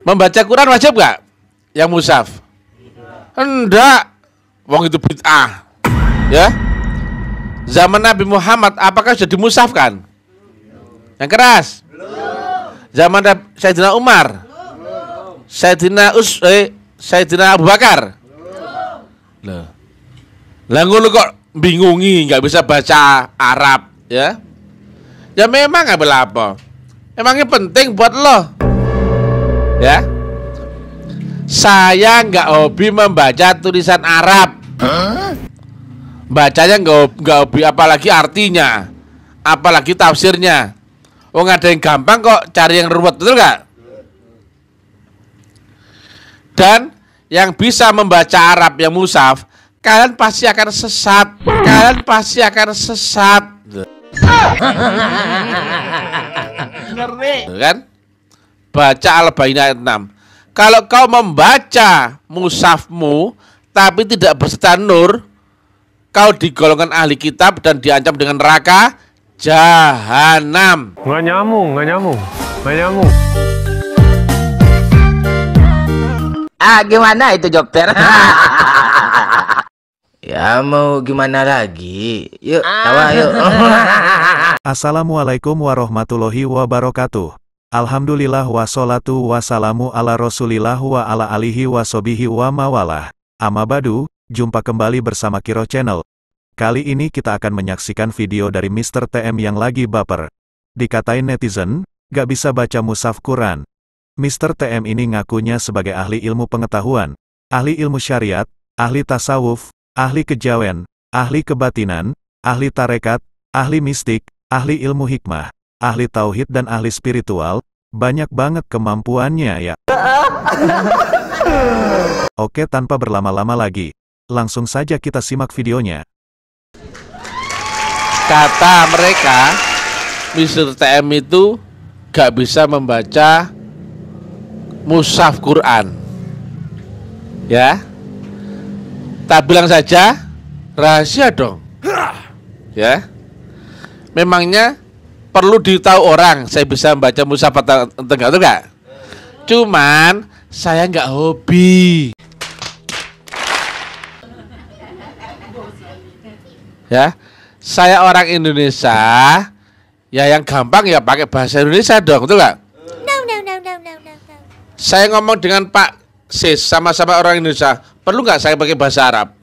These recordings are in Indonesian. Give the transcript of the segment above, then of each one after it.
Membaca Quran wajib nggak? Yang mushaf? Enggak. Wong itu bid'ah. Ya. Zaman Nabi Muhammad apakah sudah dimushafkan? Yang keras. Zaman Sayyidina Umar. Sayyidina Abu Bakar. Loh. Lah ngono kok bingungi nggak bisa baca Arab, ya? Ya memang apa? Emangnya penting buat lo. Ya, saya nggak hobi membaca tulisan Arab. Bacanya nggak hobi, apalagi artinya, apalagi tafsirnya. Oh, nggak ada yang gampang kok, cari yang ruwet, betul nggak? Dan yang bisa membaca Arab yang mushaf, kalian pasti akan sesat. Kalian pasti akan sesat. Bener nih, kan? Baca Al-Baqarah ayat 6. Kalau kau membaca mushafmu tapi tidak berserta nur, kau digolongkan ahli kitab dan diancam dengan neraka jahanam. Nggak nyambung. Gimana itu dokter? Ya mau gimana lagi? Yuk, tawa yuk. Assalamualaikum warahmatullahi wabarakatuh. Alhamdulillah wassalatu wassalamu ala rasulillah wa ala alihi wasobihi wa mawalah. Amma badu, jumpa kembali bersama Kiro Channel. Kali ini kita akan menyaksikan video dari Mr. TM yang lagi baper. Dikatain netizen, gak bisa baca mushaf Quran. Mr. TM ini ngakunya sebagai ahli ilmu pengetahuan, ahli ilmu syariat, ahli tasawuf, ahli kejawen, ahli kebatinan, ahli tarekat, ahli mistik, ahli ilmu hikmah, ahli tauhid dan ahli spiritual. Banyak banget kemampuannya ya. Oke, tanpa berlama-lama lagi, langsung saja kita simak videonya. Kata mereka, Mr. TM itu gak bisa membaca mushaf Quran. Ya, tak bilang saja rahasia dong. Ya, memangnya perlu ditahu orang saya bisa membaca mushaf atau enggak? Cuman saya nggak hobi. Ya, saya orang Indonesia. Ya yang gampang ya pakai bahasa Indonesia dong, betul nggak? No. Saya ngomong dengan Pak Sis, sama-sama orang Indonesia, perlu nggak saya pakai bahasa Arab?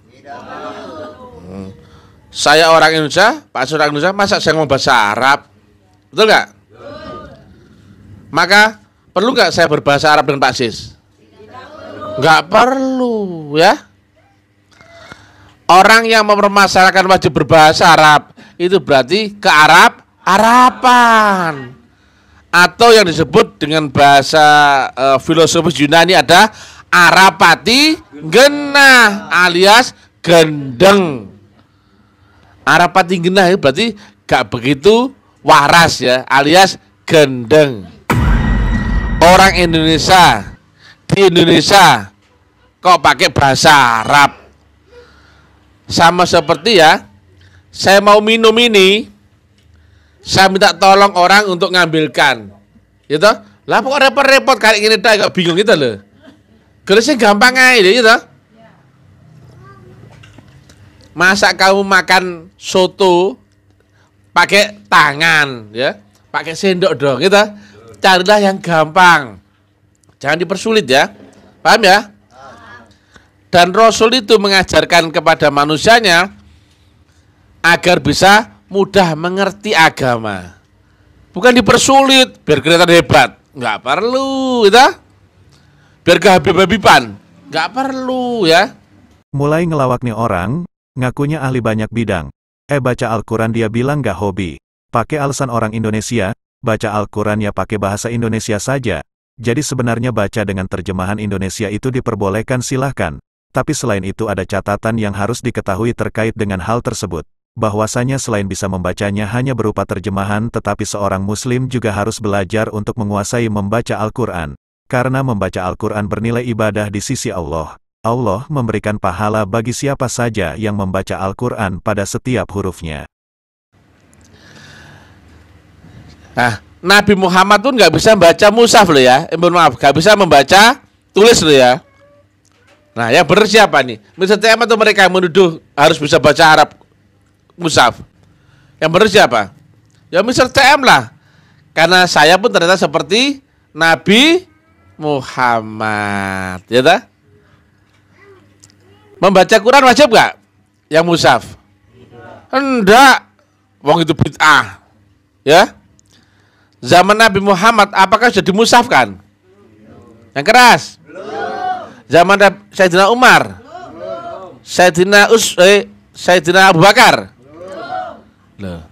Saya orang Indonesia, Pak Sis orang Indonesia, masa saya ngomong bahasa Arab? Betul nggak? Maka perlu nggak saya berbahasa Arab dengan Pak Sis? Nggak perlu, ya. Orang yang mempermasalahkan wajib berbahasa Arab itu berarti ke Arapan. Atau yang disebut dengan bahasa filosofis Yunani ada Arapati genah alias gendeng. Arapati genah itu berarti gak begitu waras ya, alias gendeng. Orang Indonesia di Indonesia kok pakai bahasa Arab? Sama seperti ya, saya mau minum ini, saya minta tolong orang untuk ngambilkan, gitu. Lah kok repot-repot kayak gini dah, agak bingung gitu loh. Gelasnya gampang aja, gitu. Masa kamu makan soto pakai tangan, ya, pakai sendok dong, gitu. Carilah yang gampang, jangan dipersulit ya, paham ya? Dan Rasul itu mengajarkan kepada manusianya agar bisa mudah mengerti agama, bukan dipersulit biar kelihatan hebat, nggak perlu, gitu. Biar kehabib-habiban, nggak perlu ya. Mulai ngelawak nih orang, ngakunya ahli banyak bidang. Baca Al-Quran dia bilang nggak hobi. Pakai alasan orang Indonesia, baca Al-Quran ya pakai bahasa Indonesia saja. Jadi sebenarnya baca dengan terjemahan Indonesia itu diperbolehkan, silahkan. Tapi selain itu ada catatan yang harus diketahui terkait dengan hal tersebut. Bahwasanya selain bisa membacanya hanya berupa terjemahan, tetapi seorang muslim juga harus belajar untuk menguasai membaca Al-Quran. Karena membaca Al-Quran bernilai ibadah di sisi Allah. Allah memberikan pahala bagi siapa saja yang membaca Al-Quran pada setiap hurufnya. Nah, Nabi Muhammad pun nggak bisa baca mushaf loh ya. Mohon maaf, nggak bisa membaca tulis loh ya. Nah, yang benar siapa nih? Mr. TM atau mereka yang menuduh harus bisa baca Arab mushaf? Yang benar siapa? Ya Mr. TM lah. Karena saya pun ternyata seperti Nabi Muhammad, ya tak? Membaca Quran wajib gak? Yang mushaf? Enggak. Wong itu bid'ah. Ya. Zaman Nabi Muhammad apakah sudah dimushafkan? Yang keras. Zaman Sayyidina Umar. Sayyidina Abu Bakar. Loh.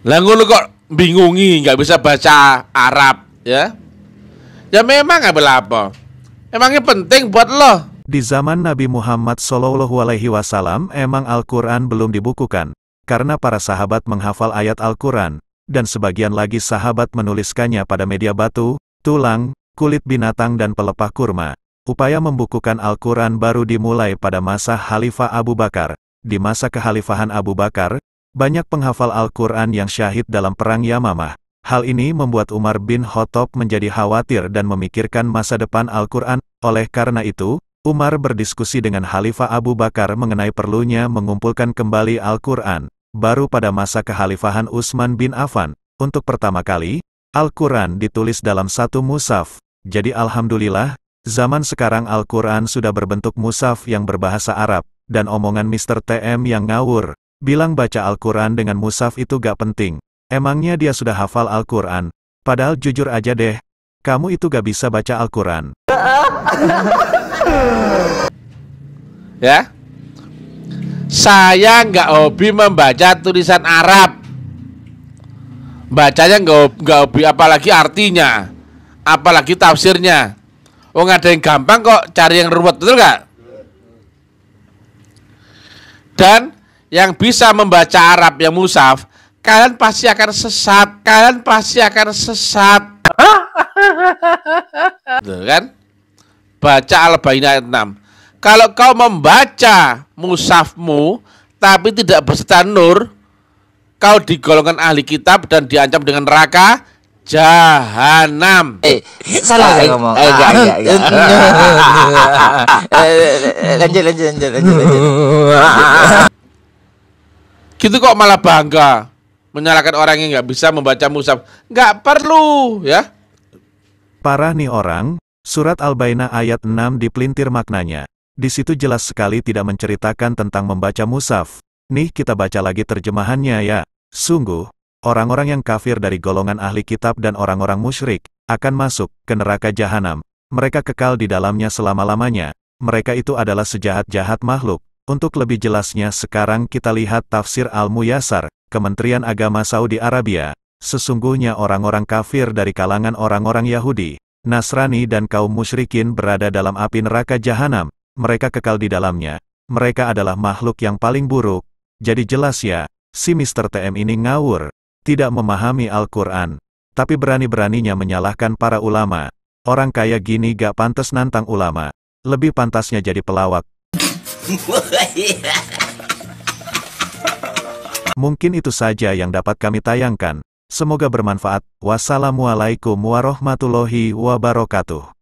Lah ngono kok bingungi nggak bisa baca Arab, ya? Ya memang apa? Emangnya penting buat lo. Di zaman Nabi Muhammad SAW, emang Al-Quran belum dibukukan, karena para sahabat menghafal ayat Al-Quran, dan sebagian lagi sahabat menuliskannya pada media batu, tulang, kulit binatang dan pelepah kurma. Upaya membukukan Al-Quran baru dimulai pada masa Khalifah Abu Bakar. Di masa kekhalifahan Abu Bakar, banyak penghafal Al-Quran yang syahid dalam perang Yamamah. Hal ini membuat Umar bin Khattab menjadi khawatir dan memikirkan masa depan Al-Quran. Oleh karena itu, Umar berdiskusi dengan Khalifah Abu Bakar mengenai perlunya mengumpulkan kembali Al-Quran. Baru pada masa kekhalifahan Utsman bin Affan, untuk pertama kali, Al-Quran ditulis dalam satu mushaf. Jadi alhamdulillah, zaman sekarang Al-Quran sudah berbentuk mushaf yang berbahasa Arab, dan omongan Mr. TM yang ngawur, bilang baca Al-Quran dengan mushaf itu gak penting. Emangnya dia sudah hafal Al-Quran? Padahal jujur aja deh, kamu itu gak bisa baca Al-Quran. Ya, saya nggak hobi membaca tulisan Arab. Bacanya nggak hobi, apalagi artinya, apalagi tafsirnya. Oh, nggak ada yang gampang kok, cari yang ruwet, betul nggak? Dan yang bisa membaca Arab yang mushaf, kalian pasti akan sesat. Kalian pasti akan sesat. Tuh kan? Baca Al-Bayyinah ayat 6. Kalau kau membaca mushafmu tapi tidak berserta nur, kau digolongkan ahli kitab dan diancam dengan neraka jahanam. Salah saya ngomong. Lanjut. Gitu kok malah bangga menyalahkan orang yang nggak bisa membaca mushaf. Nggak perlu, ya. Parah nih orang. Surat Al-Bayyinah ayat 6 dipelintir maknanya. Di situ jelas sekali tidak menceritakan tentang membaca mushaf. Nih kita baca lagi terjemahannya ya. Sungguh, orang-orang yang kafir dari golongan ahli kitab dan orang-orang musyrik, akan masuk ke neraka jahanam. Mereka kekal di dalamnya selama-lamanya. Mereka itu adalah sejahat-jahat makhluk. Untuk lebih jelasnya sekarang kita lihat tafsir Al-Muyassar, Kementerian Agama Saudi Arabia. Sesungguhnya orang-orang kafir dari kalangan orang-orang Yahudi, Nasrani dan kaum musyrikin berada dalam api neraka jahanam. Mereka kekal di dalamnya. Mereka adalah makhluk yang paling buruk. Jadi jelas ya, si Mr. TM ini ngawur, tidak memahami Al-Quran, tapi berani-beraninya menyalahkan para ulama. Orang kaya gini gak pantas nantang ulama. Lebih pantasnya jadi pelawak. Mungkin itu saja yang dapat kami tayangkan. Semoga bermanfaat. Wassalamualaikum warahmatullahi wabarakatuh.